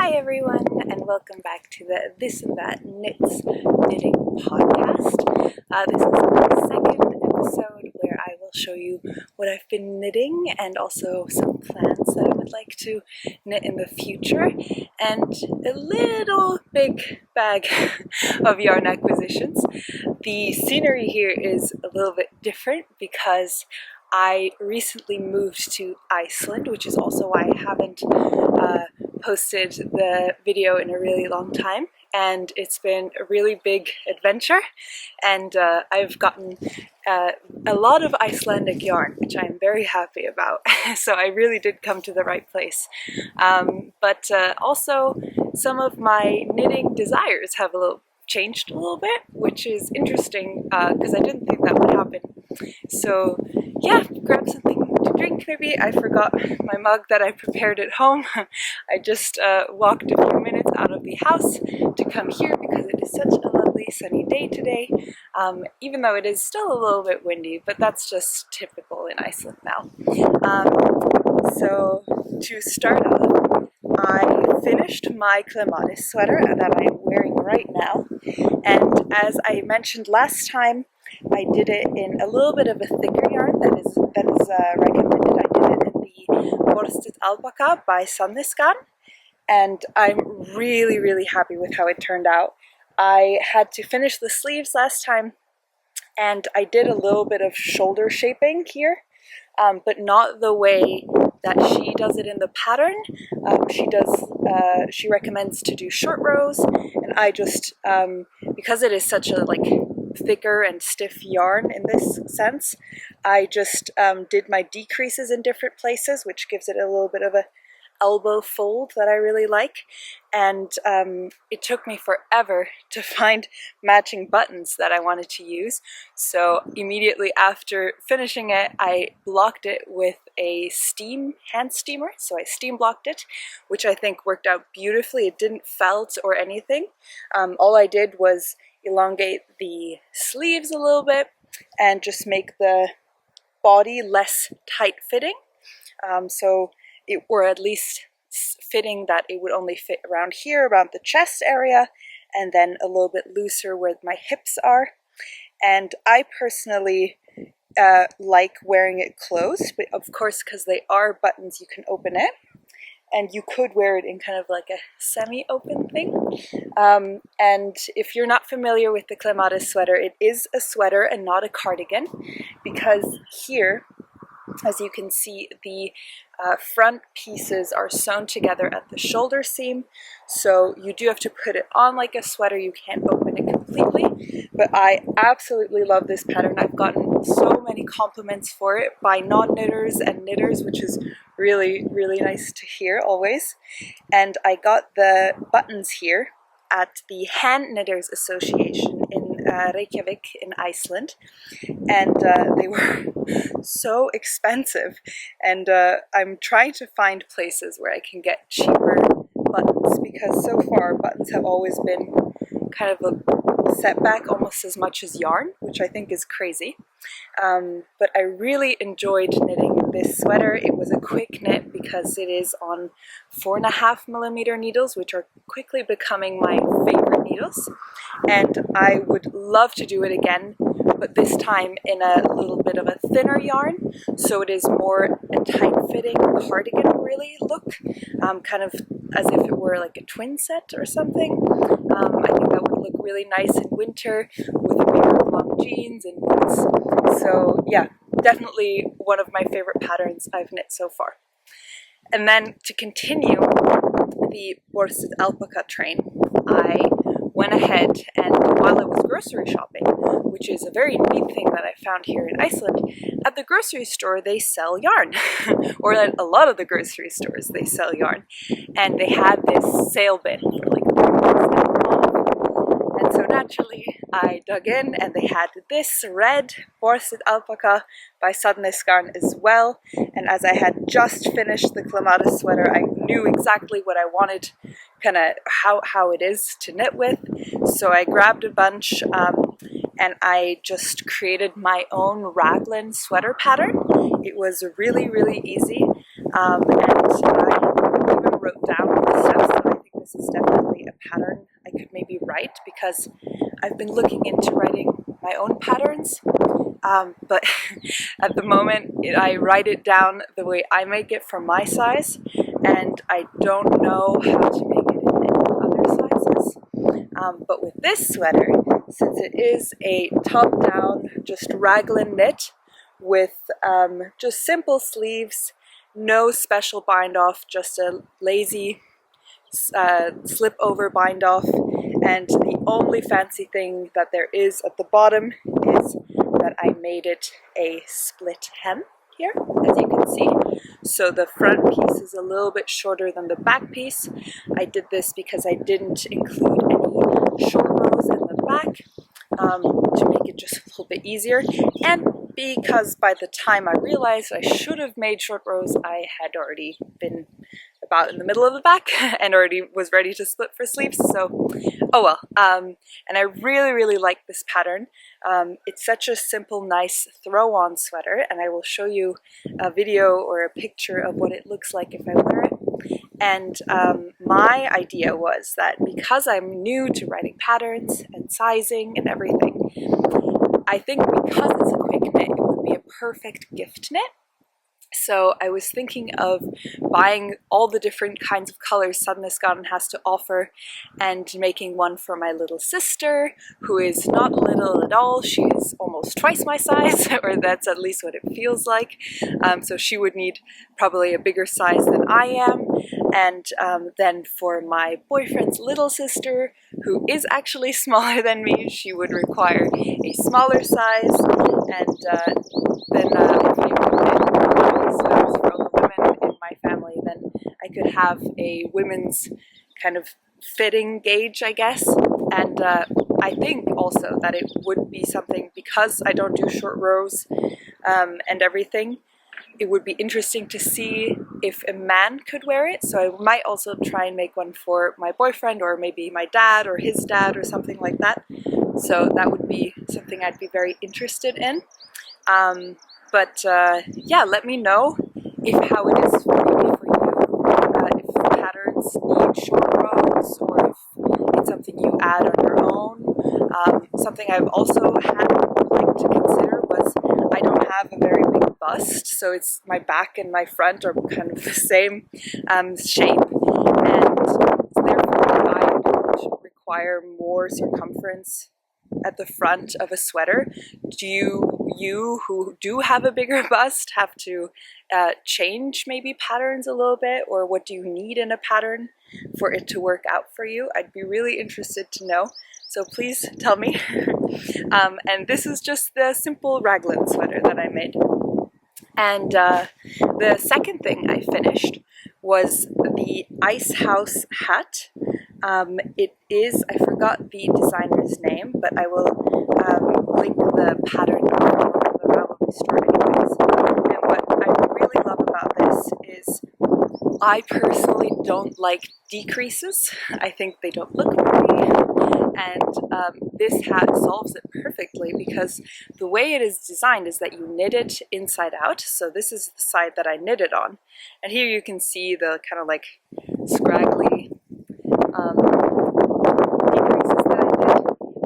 Hi everyone, and welcome back to the This and That Knits Knitting Podcast. This is the second episode where I will show you what I've been knitting and also some plans that I would like to knit in the future, and a little big bag of yarn acquisitions. The scenery here is a little bit different because I recently moved to Iceland, which is also why I haven't posted the video in a really long time, and it's been a really big adventure, and I've gotten a lot of Icelandic yarn, which I'm very happy about. So I really did come to the right place. But also some of my knitting desires have changed a little bit, which is interesting because I didn't think that would happen. So yeah, grab something to drink maybe. I forgot my mug that I prepared at home. I just walked a few minutes out of the house to come here because it is such a lovely sunny day today, even though it is still a little bit windy, but that's just typical in Iceland now. So to start off, I finished my Clematis sweater that I'm wearing right now, and as I mentioned last time, I did it in a little bit of a thicker yarn that is recommended. I did it in the Borstet Alpaca by Sandnes Garn, and I'm really happy with how it turned out. I had to finish the sleeves last time, and I did a little bit of shoulder shaping here, but not the way that she does it in the pattern. She recommends to do short rows, and I just, because it is such a thicker and stiff yarn in this sense, I just did my decreases in different places, which gives it a little bit of a elbow fold that I really like. And it took me forever to find matching buttons that I wanted to use, so immediately after finishing it I blocked it with a hand steamer. So I steam blocked it, which I think worked out beautifully. It didn't felt or anything. All I did was elongate the sleeves a little bit and just make the body less tight fitting, or at least fitting that it would only fit around here, around the chest area, and then a little bit looser where my hips are. And I personally like wearing it closed, but of course, because they are buttons, you can open it, and you could wear it in kind of like a semi-open thing. And if you're not familiar with the Clematis sweater, it is a sweater and not a cardigan, because here, as you can see, the front pieces are sewn together at the shoulder seam, so you do have to put it on like a sweater. You can't open it completely, but I absolutely love this pattern. I've gotten so many compliments for it by non-knitters and knitters, which is really nice to hear always. And I got the buttons here at the Hand Knitters Association in Reykjavik in Iceland, and they were so expensive, and I'm trying to find places where I can get cheaper buttons, because so far buttons have always been kind of a setback almost as much as yarn, which I think is crazy. But I really enjoyed knitting this sweater. It was a quick knit because it is on 4.5mm needles, which are quickly becoming my favorite needles, and I would love to do it again, but this time in a little bit of a thinner yarn, so it is more a tight-fitting cardigan really look, kind of as if it were like a twin set or something. I think that would look really nice in winter with a pair of long jeans and boots. So yeah, definitely one of my favorite patterns I've knit so far. And then to continue the Borstet Alpaca train, I went ahead and while I was grocery shopping, which is a very neat thing that I found here in Iceland, at the grocery store they sell yarn, or at a lot of the grocery stores they sell yarn, and they had this sale bin for like 30% off. And so naturally I dug in, and they had this red Borstet Alpaca by Sandnes Garn as well, and as I had just finished the Clematis sweater, I knew exactly what I wanted, kind of how it is to knit with, so I grabbed a bunch and I just created my own Raglan sweater pattern. It was really easy, and I even wrote down the steps that I think this is definitely a pattern I could maybe write, because I've been looking into writing my own patterns, but at the moment I write it down the way I make it for my size, and I don't know how to make it in any other sizes. But with this sweater, since it is a top-down, just raglan knit with just simple sleeves, no special bind off, just a lazy slip over bind off, and the only fancy thing that there is at the bottom is that I made it a split hem here, as you can see. So the front piece is a little bit shorter than the back piece. I did this because I didn't include any short rows in the back, to make it just a little bit easier, and because by the time I realized I should have made short rows, I had already been about in the middle of the back and already was ready to split for sleeves, so oh well. And I really like this pattern. It's such a simple, nice throw-on sweater, and I will show you a video or a picture of what it looks like if I wear it. And my idea was that because I'm new to writing patterns and sizing and everything, I think because it's a quick knit, it would be a perfect gift knit. So I was thinking of buying all the different kinds of colors Sandnes Garn has to offer and making one for my little sister, who is not little at all. She is almost twice my size, or that's at least what it feels like. So she would need probably a bigger size than I am. And then for my boyfriend's little sister, who is actually smaller than me, she would require a smaller size. And then if you sweaters for all the women in my family, then I could have a women's kind of fitting gauge, I guess. And I think also that it would be something, because I don't do short rows and everything, it would be interesting to see if a man could wear it. So I might also try and make one for my boyfriend, or maybe my dad or his dad or something like that. So that would be something I'd be very interested in. Yeah, let me know how it is maybe for you, if patterns need short rows, or if it's something you add on your own. Something I've also had to consider was I don't have a very big bust, so it's my back and my front are kind of the same shape, and therefore I would require more circumference at the front of a sweater. Do you who do have a bigger bust have to change maybe patterns a little bit, or what do you need in a pattern for it to work out for you? I'd be really interested to know, so please tell me. And this is just the simple raglan sweater that I made. And the second thing I finished was the Icehouse hat. It is, I forgot the designer's name, but I will link the pattern on the Ravelry store anyways. And what I really love about this is I personally don't like decreases. I think they don't look pretty, and this hat solves it perfectly, because the way it is designed is that you knit it inside out. So this is the side that I knit it on, and here you can see the kind of like scraggly decreases that I did.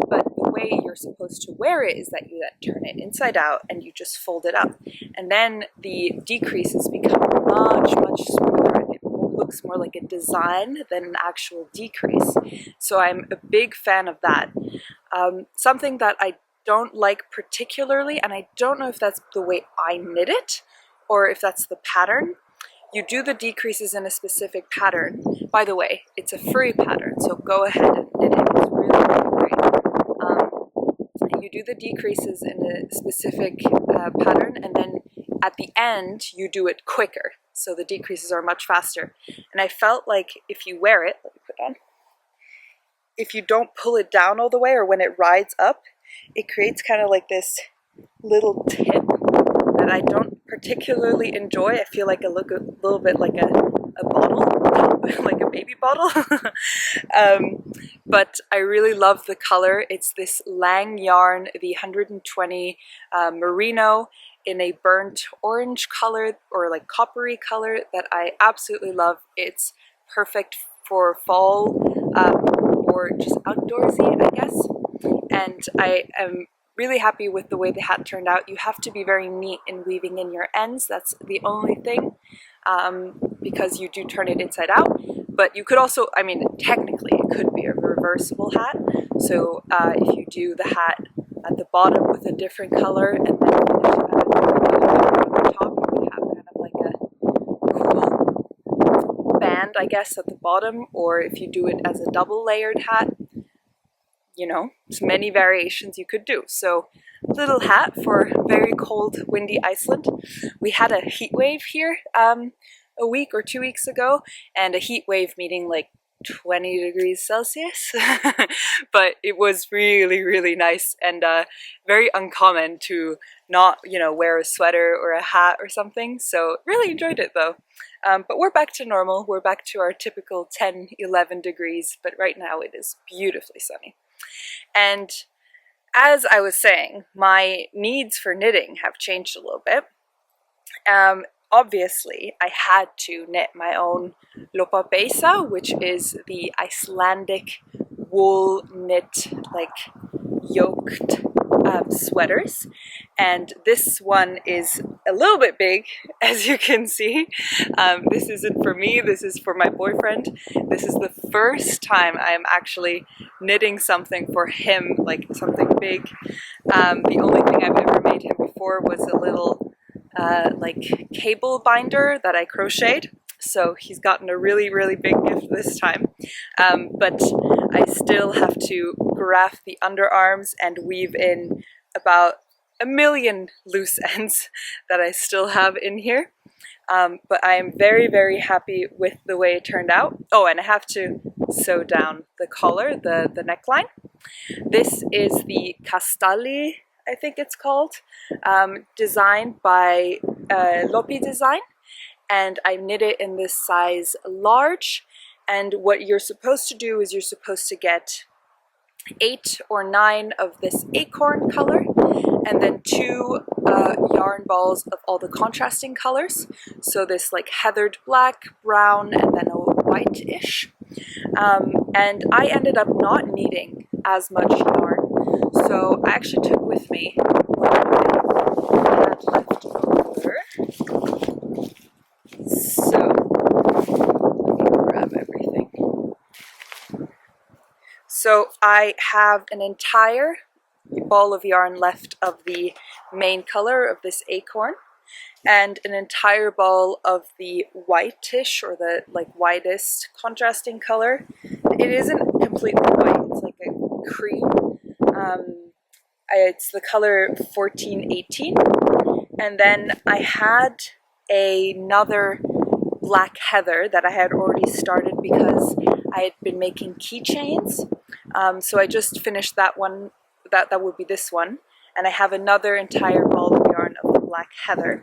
But the way you're supposed to wear it is that you then turn it inside out and you just fold it up, and then the decreases become much smoother, and it looks more like a design than an actual decrease. So I'm a big fan of that. Something that I don't like particularly, and I don't know if that's the way I knit it or if that's the pattern, you do the decreases in a specific pattern. By the way, it's a free pattern, so go ahead and knit it. It's really great. You do the decreases in a specific pattern, and then at the end you do it quicker, so the decreases are much faster. And I felt like if you wear it, let me put it on, if you don't pull it down all the way, or when it rides up, it creates kind of like this little tip that I don't particularly enjoy. I feel like I look a little bit like a bottle, like a baby bottle. But I really love the color. It's this Lang yarn, the 120 Merino, in a burnt orange color, or like coppery color, that I absolutely love. It's perfect for fall or just outdoorsy, I guess. And I am really happy with the way the hat turned out. You have to be very neat in weaving in your ends. That's the only thing, because you do turn it inside out. But you could also, I mean, technically it could be a reversible hat. So if you do the hat at the bottom with a different color and then finish at the top, you would have kind of like a cool band, I guess, at the bottom. Or if you do it as a double layered hat, you know, there's many variations you could do. So little hat for very cold, windy Iceland. We had a heat wave here a week or 2 weeks ago, and a heat wave meaning like 20 degrees Celsius. But it was really, really nice and very uncommon to not, you know, wear a sweater or a hat or something. So really enjoyed it though. But we're back to normal. We're back to our typical 10, 11 degrees, but right now it is beautifully sunny. And as I was saying, my needs for knitting have changed a little bit. Obviously, I had to knit my own Lopapeysa, which is the Icelandic wool knit, like yoked sweaters. And this one is a little bit big, as you can see. This isn't for me, this is for my boyfriend. This is the first time I am actually knitting something for him, like something big. The only thing I've ever made him before was a little like cable binder that I crocheted. So he's gotten a really, really big gift this time. But I still have to graph the underarms and weave in about a million loose ends that I still have in here. But I am very, very happy with the way it turned out. Oh, and I have to sew down the collar, the neckline. This is the Kristali, I think it's called, designed by Lopidesign, and I knit it in this size large. And what you're supposed to do is you're supposed to get 8 or 9 of this acorn color, and then 2 yarn balls of all the contrasting colors. So this like heathered black, brown, and then a white-ish. And I ended up not needing as much yarn. So I actually took with me what I had left over. So let me grab everything. So I have an entire ball of yarn left of the main color of this acorn, and an entire ball of the whitish, or the like widest contrasting color. It isn't completely white, it's like a cream. It's the color 1418. And then I had another black heather that I had already started because I had been making keychains. So I just finished that one. That would be this one. And I have another entire ball of yarn of the black heather.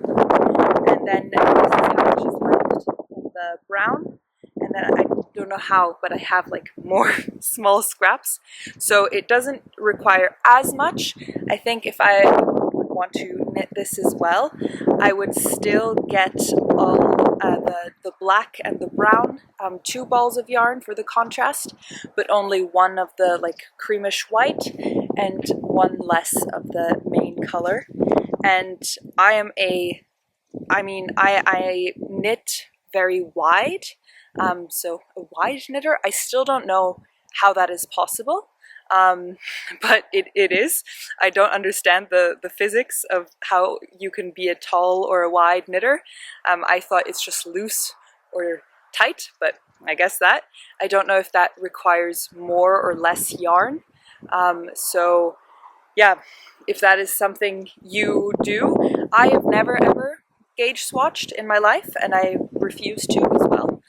And then this is how much is left of the brown. And then I don't know how, but I have like more small scraps. So it doesn't require as much. I think if I would want to knit this as well, I would still get all the black and the brown, 2 balls of yarn for the contrast, but only 1 of the like creamish white and 1 less of the main color. And I knit very wide. So a wide knitter. I still don't know how that is possible, but it is. I don't understand the physics of how you can be a tall or a wide knitter. I thought it's just loose or tight, but I guess that. I don't know if that requires more or less yarn. So yeah, if that is something you do. I have never ever gauge swatched in my life, and I refuse to as well.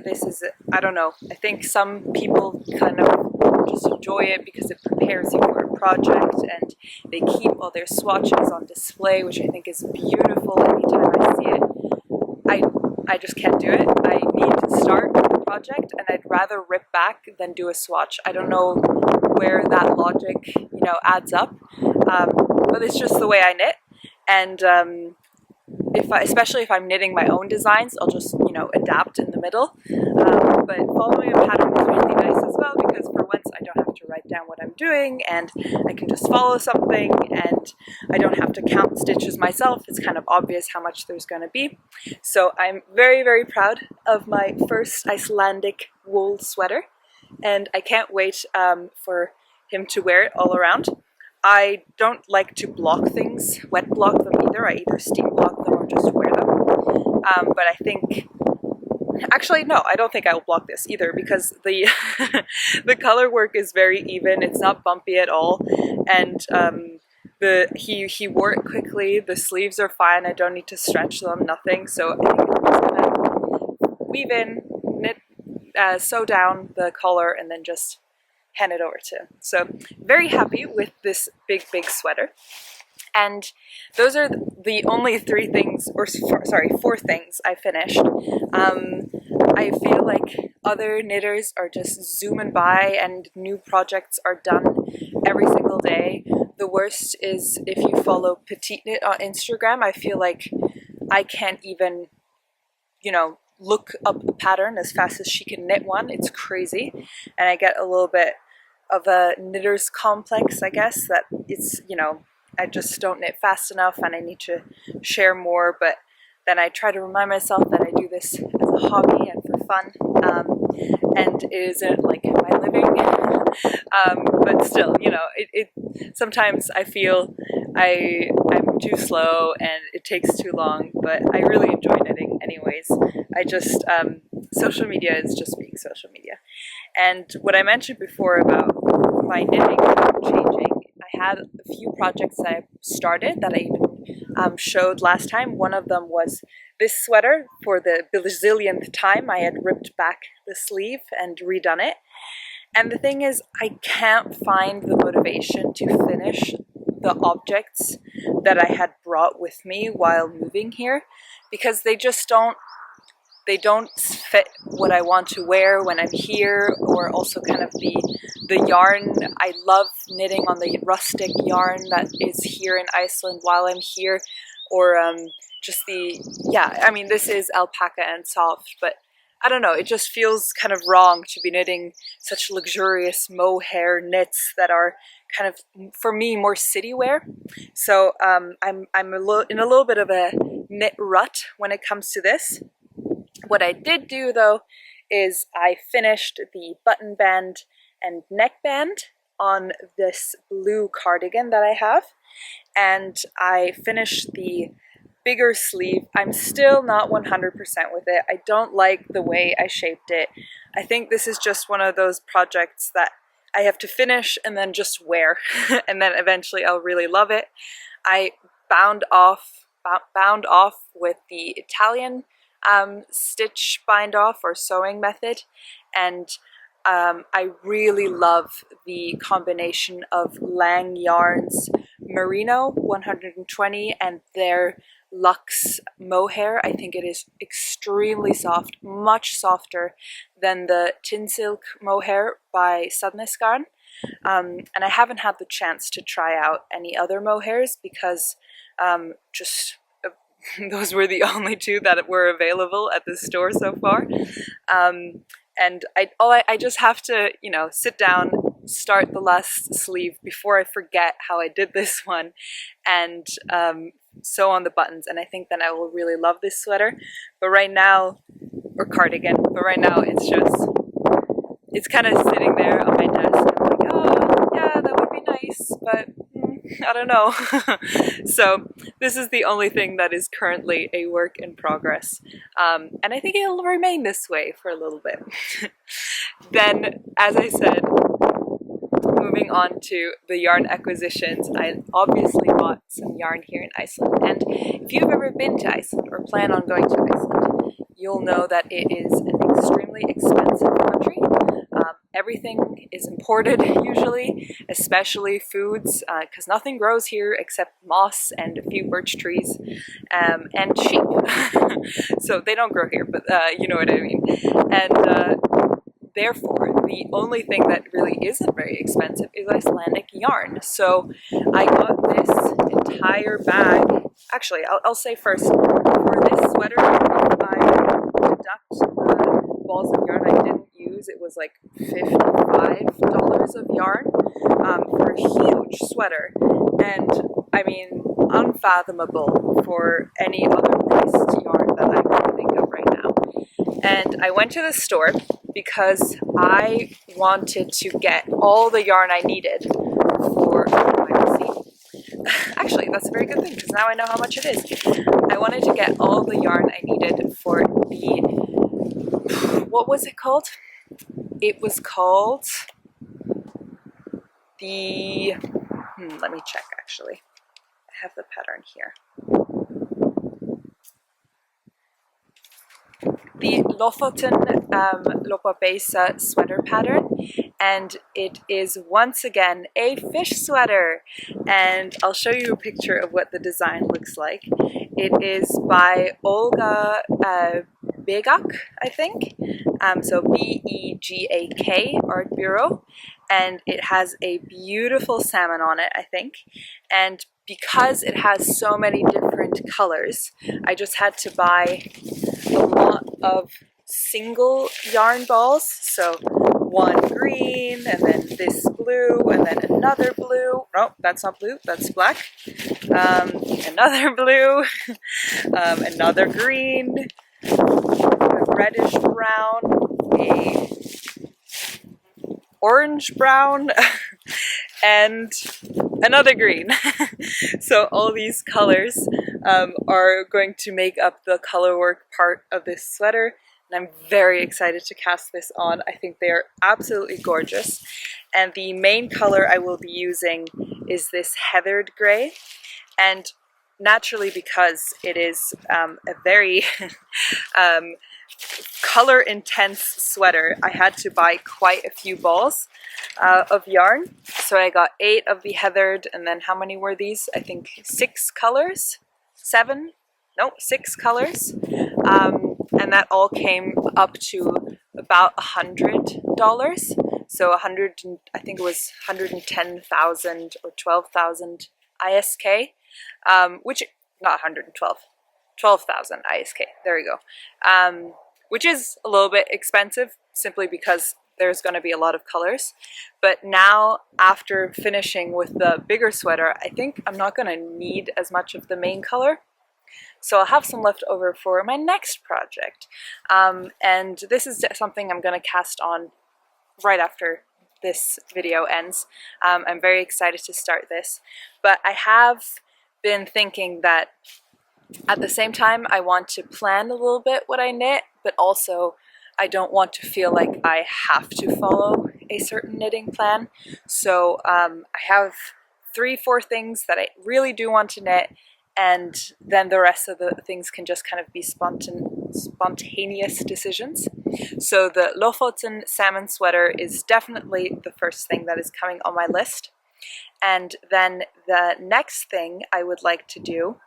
This is, I don't know, I think some people kind of just enjoy it because it prepares you for a project, and they keep all their swatches on display, which I think is beautiful anytime I see it. I just can't do it. I need to start the project, and I'd rather rip back than do a swatch. I don't know where that logic, adds up, but it's just the way I knit. And especially if I'm knitting my own designs, I'll just, you know, adapt in the middle. But following a pattern is really nice as well, because for once I don't have to write down what I'm doing, and I can just follow something, and I don't have to count stitches myself. It's kind of obvious how much there's going to be. So I'm very, very proud of my first Icelandic wool sweater, and I can't wait for him to wear it all around. I don't like to block things, wet block them either. I either steam block them or just wear them. But I think, actually no, I don't think I will block this either, because the the color work is very even. It's not bumpy at all, and he wore it quickly. The sleeves are fine. I don't need to stretch them, nothing. So I think I'm just gonna weave in, knit, sew down the collar, and then just hand it over to him. So very happy with this big sweater. And those are the only three things, or sorry, 4 things I finished. I feel like other knitters are just zooming by and new projects are done every single day. The worst is if you follow Petite Knit on Instagram. I feel like I can't even, you know, look up a pattern as fast as she can knit one. It's crazy. And I get a little bit of a knitter's complex, I guess, that it's, you know, I just don't knit fast enough and I need to share more. But then I try to remind myself that I do this as a hobby and for fun, and it isn't like my living. But still, you know, it sometimes I feel I'm too slow and it takes too long, but I really enjoy knitting anyways. I just, social media is just being social media. And what I mentioned before about my knitting changing, I had a few projects that I started that I even showed last time. One of them was this sweater. For the bazillionth time, I had ripped back the sleeve and redone it. And the thing is, I can't find the motivation to finish the objects that I had brought with me while moving here, because they just don't fit what I want to wear when I'm here, or also kind of the yarn. I love knitting on the rustic yarn that is here in Iceland while I'm here, or just yeah, I mean, this is alpaca and soft, but I don't know, it just feels kind of wrong to be knitting such luxurious mohair knits that are kind of, for me, more city wear. So I'm in a little bit of a knit rut when it comes to this. What I did do though is I finished the button band and neckband on this blue cardigan that I have, and I finished the bigger sleeve. I'm still not 100% with it. I don't like the way I shaped it. I think this is just one of those projects that I have to finish and then just wear and then eventually I'll really love it. I bound off with the Italian stitch bind off or sewing method, and I really love the combination of Lang Yarn's Merino 120 and their luxe mohair. I think it is extremely soft, much softer than the tin silk mohair by Sandnes Garn. And I haven't had the chance to try out any other mohairs because those were the only 2 that were available at the store so far. And I just have to, you know, sit down, start the last sleeve before I forget how I did this one, and sew on the buttons, and I think then I will really love this sweater. But right now, or cardigan, but right now it's kind of sitting there on my desk. I'm like, oh yeah, that would be nice, but I don't know. So this is the only thing that is currently a work in progress, and I think it'll remain this way for a little bit. Then, as I said, moving on to the yarn acquisitions, I obviously bought some yarn here in Iceland, and if you've ever been to Iceland or plan on going to Iceland, you'll know that it is an extremely expensive country. Everything is imported usually, especially foods, because nothing grows here except moss and a few birch trees and sheep. So they don't grow here, but you know what I mean. And therefore, the only thing that really isn't very expensive is Icelandic yarn. So I got this entire bag. Actually, I'll say first, for this sweater, if I deduct the balls of yarn I didn't use, it was like $55 of yarn for a huge sweater. And I mean, unfathomable for any other priced yarn that I can think of right now. And I went to the store because I wanted to get all the yarn I needed for my receipt. Actually, that's a very good thing because now I know how much it is. I wanted to get all the yarn I needed for the, what was it called? It was called the, let me check actually. I have the pattern here. The Lofoten Lopapeysa sweater pattern, and it is once again a fish sweater, and I'll show you a picture of what the design looks like. It is by Olga Begark, I think, so B-E-G-A-K Art Bureau, and it has a beautiful salmon on it, I think, and because it has so many different colors, I just had to buy a lot of single yarn balls, so one green, and then this blue, and then another blue. Oh, that's not blue, that's black. Another blue, another green, a reddish brown, a orange brown, and another green. So all these colors are going to make up the color work part of this sweater, and I'm very excited to cast this on. I think they are absolutely gorgeous, and the main color I will be using is this heathered gray, and naturally because it is a very color intense sweater, I had to buy quite a few balls of yarn. So I got 8 of the heathered, and then how many were these? I think 6 colors? 7? No, 6 colors. And that all came up to about $100. So I think it was 110,000 or 12,000 ISK, which, not 112, 12,000 ISK, there we go. Which is a little bit expensive simply because there's going to be a lot of colors. But now, after finishing with the bigger sweater, I think I'm not going to need as much of the main color. So I'll have some left over for my next project. And this is something I'm going to cast on right after this video ends. I'm very excited to start this. But I have been thinking that at the same time, I want to plan a little bit what I knit, but also I don't want to feel like I have to follow a certain knitting plan. So I have 3-4 things that I really do want to knit, and then the rest of the things can just kind of be spontaneous decisions. So the Lofoten salmon sweater is definitely the first thing that is coming on my list. And then the next thing I would like to do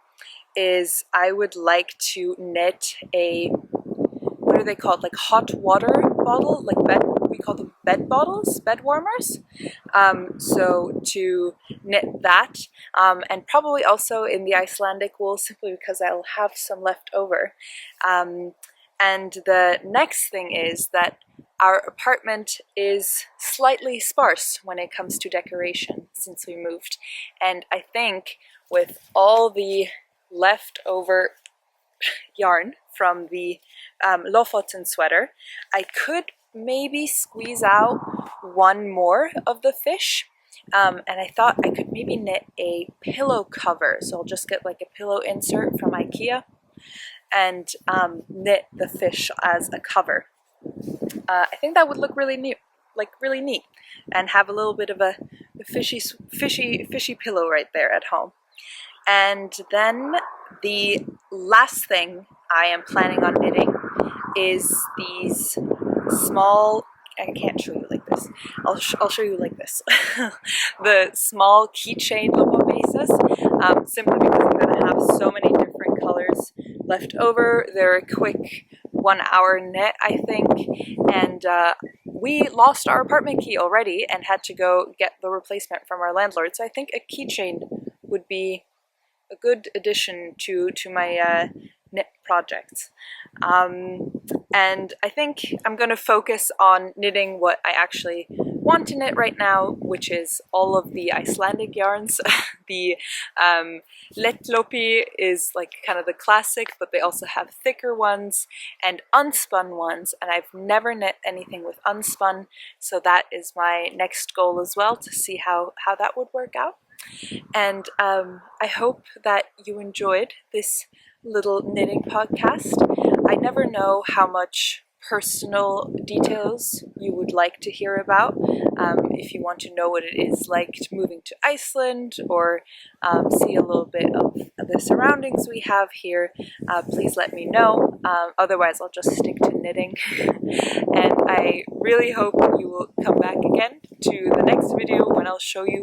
is I would like to knit a, what are they called, like hot water bottle, like bed, we call them bed bottles, bed warmers. So to knit that, and probably also in the Icelandic wool, simply because I'll have some left over. And the next thing is that our apartment is slightly sparse when it comes to decoration since we moved, and I think with all the leftover yarn from the Lofoten sweater, I could maybe squeeze out one more of the fish, and I thought I could maybe knit a pillow cover. So I'll just get like a pillow insert from IKEA and knit the fish as a cover. I think that would look really neat, and have a little bit of a fishy pillow right there at home. And then the last thing I am planning on knitting is these small, I can't show you like this, I'll show you like this, the small keychain Lopapeysas, simply because I'm going to have so many different colors left over. They're a quick 1-hour knit, I think, and we lost our apartment key already and had to go get the replacement from our landlord, so I think a keychain would be a good addition to my knit projects. And I think I'm going to focus on knitting what I actually want to knit right now, which is all of the Icelandic yarns. The Léttlopi is like kind of the classic, but they also have thicker ones and unspun ones, and I've never knit anything with unspun, so that is my next goal as well, to see how that would work out. And I hope that you enjoyed this little knitting podcast. I never know how much personal details you would like to hear about. If you want to know what it is like moving to Iceland, or see a little bit of the surroundings we have here, please let me know. Otherwise I'll just stick to knitting. And I really hope you will come back again to the next video, when I'll show you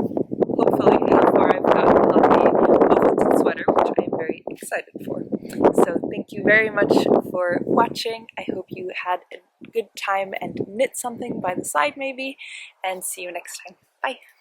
hopefully how far I've gotten on the Lofoten sweater, which I am very excited for. So thank you very much for watching. I hope you had a good time and knit something by the side maybe, and see you next time. Bye!